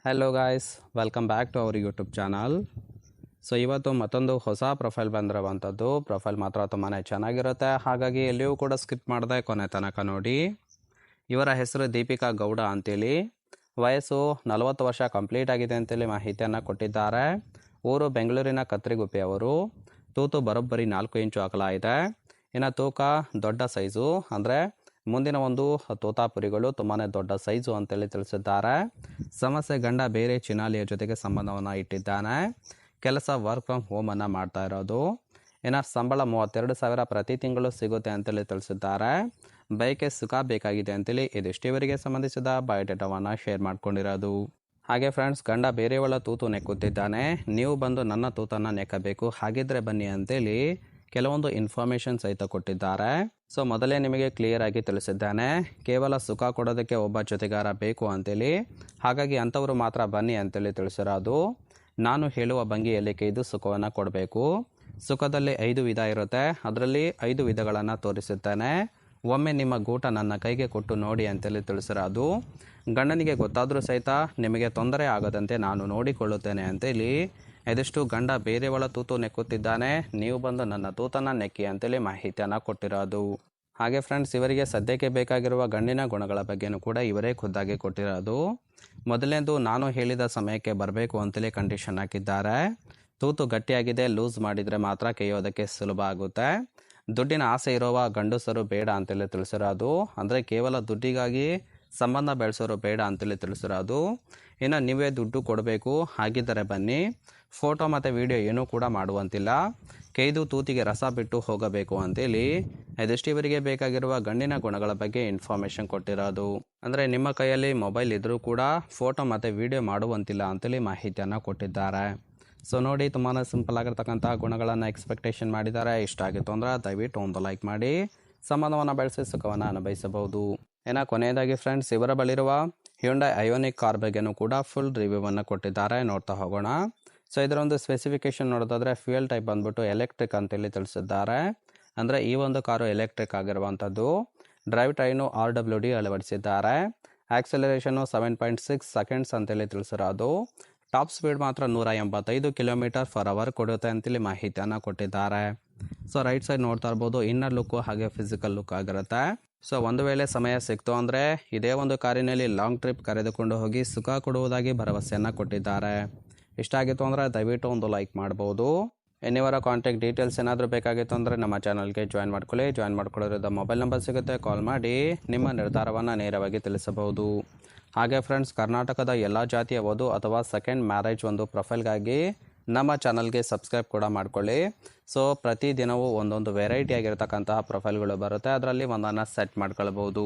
Hello guys, welcome back to our YouTube channel. So ಇವತ್ತು ಮತ್ತೊಂದು ಹೊಸ ಪ್ರೊಫೈಲ್ ಬಂದಿರುವಂಥದ್ದು. ಪ್ರೊಫೈಲ್ ಮಾತ್ರ ತುಂಬಾ ಚೆನ್ನಾಗಿರುತ್ತೆ, ಹಾಗಾಗಿ ಎಲ್ಲಿಯೂ ಕೂಡ ಸ್ಕಿಪ್ ಮಾಡದೆ ಕೊನೆ ತನಕ ನೋಡಿ. ಇವರ ಹೆಸರು ದೀಪಿಕಾ ಗೌಡ ಅಂತೇಳಿ. ವಯಸ್ಸು 40 ವರ್ಷ ಕಂಪ್ಲೀಟ್ ಆಗಿದೆ ಅಂತೇಳಿ ಮಾಹಿತಿಯನ್ನು ಕೊಟ್ಟಿದ್ದಾರೆ. ಊರು ಬೆಂಗಳೂರಿನ ಕತ್ರಿಗುಪ್ಪೆಯವರು. ತೂತು ಬರೋಬ್ಬರಿ 4 ಇಂಚು ಅಗಲ ಇದೆ. ಇನ್ನು ತೂಕ ದೊಡ್ಡ ಸೈಜು, ಅಂದರೆ ಮುಂದಿನ ಒಂದು ತೋತಾಪುರಿಗಳು ತುಂಬಾ ದೊಡ್ಡ ಸೈಜು ಅಂತೇಳಿ ತಿಳಿಸಿದ್ದಾರೆ. ಸಮಸ್ಯೆ ಗಂಡ ಬೇರೆ ಚಿನಾಲಿಯ ಜೊತೆಗೆ ಸಂಬಂಧವನ್ನು ಇಟ್ಟಿದ್ದಾನೆ. ಕೆಲಸ ವರ್ಕ್ ಫ್ರಮ್ ಹೋಮನ್ನು ಮಾಡ್ತಾ ಇರೋದು. ಇನ್ನು ಸಂಬಳ 32,000 ಪ್ರತಿ ತಿಂಗಳು ಸಿಗುತ್ತೆ ಅಂತೇಳಿ ತಿಳಿಸಿದ್ದಾರೆ. ಬೈಕೆ ಸುಖ ಬೇಕಾಗಿದೆ ಅಂತೇಳಿ ಇದಿಷ್ಟು ಇವರಿಗೆ ಸಂಬಂಧಿಸಿದ ಬಯೋಡೇಟಾವನ್ನು ಶೇರ್ ಮಾಡ್ಕೊಂಡಿರೋದು. ಹಾಗೆ ಫ್ರೆಂಡ್ಸ್, ಗಂಡ ಬೇರೆಯವಳ ತೂತು ನೆಕ್ಕುತ್ತಿದ್ದಾನೆ, ನೀವು ಬಂದು ನನ್ನ ತೂತನ್ನು ನೆಕ್ಕಬೇಕು, ಹಾಗಿದ್ರೆ ಬನ್ನಿ ಅಂತೇಳಿ ಕೆಲವೊಂದು ಇನ್ಫಾರ್ಮೇಷನ್ ಸಹಿತ ಕೊಟ್ಟಿದ್ದಾರೆ. ಸೊ ಮೊದಲೇ ನಿಮಗೆ ಕ್ಲಿಯರ್ ಆಗಿ ತಿಳಿಸಿದ್ದಾನೆ, ಕೇವಲ ಸುಖ ಕೊಡೋದಕ್ಕೆ ಒಬ್ಬ ಜೊತೆಗಾರ ಬೇಕು ಅಂತೇಳಿ, ಹಾಗಾಗಿ ಅಂಥವರು ಮಾತ್ರ ಬನ್ನಿ ಅಂತೇಳಿ ತಿಳಿಸಿರೋದು. ನಾನು ಹೇಳುವ ಭಂಗಿಯಲ್ಲಿ ಕೈದು ಸುಖವನ್ನು ಕೊಡಬೇಕು. ಸುಖದಲ್ಲಿ 5 ವಿಧ ಇರುತ್ತೆ, ಅದರಲ್ಲಿ 5 ವಿಧಗಳನ್ನು ತೋರಿಸುತ್ತೇನೆ. ಒಮ್ಮೆ ನಿಮ್ಮ ಗೂಟ ನನ್ನ ಕೈಗೆ ಕೊಟ್ಟು ನೋಡಿ ಅಂತೇಳಿ ತಿಳಿಸಿರೋದು. ಗಂಡನಿಗೆ ಗೊತ್ತಾದರೂ ಸಹಿತ ನಿಮಗೆ ತೊಂದರೆ ಆಗದಂತೆ ನಾನು ನೋಡಿಕೊಳ್ಳುತ್ತೇನೆ ಅಂತೇಳಿ ಇದಿಷ್ಟು ಗಂಡ ಬೇರೆಯವಳ ತೂತು ನೆಕ್ಕುತ್ತಿದ್ದಾನೆ, ನೀವು ಬಂದು ನನ್ನ ತೂತನ್ನು ನೆಕ್ಕಿ ಅಂತೇಳಿ ಮಾಹಿತಿಯನ್ನು ಕೊಟ್ಟಿರೋದು. ಹಾಗೆ ಫ್ರೆಂಡ್ಸ್, ಇವರಿಗೆ ಸದ್ಯಕ್ಕೆ ಬೇಕಾಗಿರುವ ಗಂಡಿನ ಗುಣಗಳ ಬಗ್ಗೆನೂ ಕೂಡ ಇವರೇ ಖುದ್ದಾಗಿ ಕೊಟ್ಟಿರೋದು. ಮೊದಲನೇದು, ನಾನು ಹೇಳಿದ ಸಮಯಕ್ಕೆ ಬರಬೇಕು ಅಂತೇಳಿ ಕಂಡೀಷನ್ ಹಾಕಿದ್ದಾರೆ. ತೂತು ಗಟ್ಟಿಯಾಗಿದೆ, ಲೂಸ್ ಮಾಡಿದರೆ ಮಾತ್ರ ಕೆಯ್ಯೋದಕ್ಕೆ ಸುಲಭ ಆಗುತ್ತೆ. ದುಡ್ಡಿನ ಆಸೆ ಇರುವ ಗಂಡಸರು ಬೇಡ ಅಂತೇಳಿ ತಿಳಿಸಿರೋದು, ಅಂದರೆ ಕೇವಲ ದುಡ್ಡಿಗಾಗಿ ಸಂಬಂಧ ಬೆಳೆಸೋರು ಬೇಡ ಅಂತೇಳಿ ತಿಳಿಸಿರೋದು. ಇನ್ನು ನೀವೇ ದುಡ್ಡು ಕೊಡಬೇಕು, ಹಾಗಿದ್ದರೆ ಬನ್ನಿ. ಫೋಟೋ ಮತ್ತು ವಿಡಿಯೋ ಏನೂ ಕೂಡ ಮಾಡುವಂತಿಲ್ಲ, ಕೈದು ತೂತಿಗೆ ರಸ ಬಿಟ್ಟು ಹೋಗಬೇಕು ಅಂತೇಳಿ ಇದಿಷ್ಟು ಇವರಿಗೆ ಬೇಕಾಗಿರುವ ಗಂಡಿನ ಗುಣಗಳ ಬಗ್ಗೆ ಇನ್ಫಾರ್ಮೇಷನ್ ಕೊಟ್ಟಿರೋದು. ಅಂದರೆ ನಿಮ್ಮ ಕೈಯಲ್ಲಿ ಮೊಬೈಲ್ ಇದ್ದರೂ ಕೂಡ ಫೋಟೋ ಮತ್ತು ವಿಡಿಯೋ ಮಾಡುವಂತಿಲ್ಲ ಅಂತೇಳಿ ಮಾಹಿತಿಯನ್ನು ಕೊಟ್ಟಿದ್ದಾರೆ. ಸೊ ನೋಡಿ, ತುಂಬಾ ಸಿಂಪಲ್ ಆಗಿರ್ತಕ್ಕಂಥ ಗುಣಗಳನ್ನು ಎಕ್ಸ್ಪೆಕ್ಟೇಷನ್ ಮಾಡಿದ್ದಾರೆ. ಇಷ್ಟ ಆಗಿತ್ತು ಅಂದರೆ ದಯವಿಟ್ಟು ಒಂದು ಲೈಕ್ ಮಾಡಿ ಸಂಬಂಧವನ್ನು ಬೆಳೆಸಿ ಸುಖವನ್ನು ಅನುಭವಿಸಬಹುದು. ಇನ್ನು ಕೊನೆಯದಾಗಿ ಫ್ರೆಂಡ್ಸ್, ಇವರ ಬಳಿರುವ ಹ್ಯುಂಡೈ ಐಯೋನಿಕ್ ಕಾರ್ ಬಗ್ಗೆನೂ ಕೂಡ ಫುಲ್ ರಿವ್ಯೂವನ್ನು ಕೊಟ್ಟಿದ್ದಾರೆ, ನೋಡ್ತಾ ಹೋಗೋಣ. ಸೊ ಇದರ ಒಂದು ಸ್ಪೆಸಿಫಿಕೇಶನ್ ನೋಡೋದಾದರೆ ಫ್ಯೂಯಲ್ ಟೈಪ್ ಬಂದ್ಬಿಟ್ಟು ಎಲೆಕ್ಟ್ರಿಕ್ ಅಂತೇಳಿ ತಿಳಿಸಿದ್ದಾರೆ. ಅಂದರೆ ಈ ಒಂದು ಕಾರು ಎಲೆಕ್ಟ್ರಿಕ್ ಆಗಿರುವಂಥದ್ದು. ಡ್ರೈವ್ ಟ್ರೈನು RWD ಅಳವಡಿಸಿದ್ದಾರೆ. ಆಕ್ಸಲರೇಷನ್ನು 7.6 ಸೆಕೆಂಡ್ಸ್ ಅಂತೇಳಿ ತಿಳಿಸಿರೋದು. ಟಾಪ್ ಸ್ಪೀಡ್ ಮಾತ್ರ 185 km/h ಕೊಡುತ್ತೆ ಅಂತೇಳಿ ಮಾಹಿತಿಯನ್ನು ಕೊಟ್ಟಿದ್ದಾರೆ. ಸೊ ರೈಟ್ ಸೈಡ್ ನೋಡ್ತಾ ಇರ್ಬೋದು, ಇನ್ನರ್ ಲುಕ್ಕು ಹಾಗೆ ಫಿಸಿಕಲ್ ಲುಕ್ ಆಗಿರುತ್ತೆ. ಸೊ ಒಂದು ವೇಳೆ ಸಮಯ ಸಿಕ್ತು ಅಂದರೆ ಇದೇ ಒಂದು ಕಾರಿನಲ್ಲಿ ಲಾಂಗ್ ಟ್ರಿಪ್ ಕರೆದುಕೊಂಡು ಹೋಗಿ ಸುಖ ಕೊಡುವುದಾಗಿ ಭರವಸೆಯನ್ನು ಕೊಟ್ಟಿದ್ದಾರೆ. ಇಷ್ಟ ಆಗಿತ್ತು ಅಂದರೆ ದಯವಿಟ್ಟು ಒಂದು ಲೈಕ್ ಮಾಡ್ಬೋದು. ಇನ್ನಿವರ ಕಾಂಟ್ಯಾಕ್ಟ್ ಡೀಟೇಲ್ಸ್ ಏನಾದರೂ ಬೇಕಾಗಿತ್ತು ಅಂದರೆ ನಮ್ಮ ಚಾನಲ್ಗೆ ಜಾಯಿನ್ ಮಾಡ್ಕೊಳ್ಳಿ. ಜಾಯಿನ್ ಮಾಡ್ಕೊಳ್ಳೋದ್ರಿಂದ ಮೊಬೈಲ್ ನಂಬರ್ ಸಿಗುತ್ತೆ, ಕಾಲ್ ಮಾಡಿ ನಿಮ್ಮ ನಿರ್ಧಾರವನ್ನು ನೇರವಾಗಿ ತಿಳಿಸಬಹುದು. ಹಾಗೆ ಫ್ರೆಂಡ್ಸ್, ಕರ್ನಾಟಕದ ಎಲ್ಲ ಜಾತಿಯ ವಧು ಅಥವಾ ಸೆಕೆಂಡ್ ಮ್ಯಾರೇಜ್ ಒಂದು ಪ್ರೊಫೈಲ್ಗಾಗಿ ನಮ್ಮ ಚಾನಲ್ಗೆ ಸಬ್ಸ್ಕ್ರೈಬ್ ಕೂಡ ಮಾಡ್ಕೊಳ್ಳಿ. ಸೊ ಪ್ರತಿದಿನವೂ ಒಂದೊಂದು ವೆರೈಟಿ ಆಗಿರ್ತಕ್ಕಂತಹ ಪ್ರೊಫೈಲ್ಗಳು ಬರುತ್ತೆ, ಅದರಲ್ಲಿ ಒಂದನ್ನು ಸೆಟ್ ಮಾಡ್ಕೊಳ್ಬೋದು.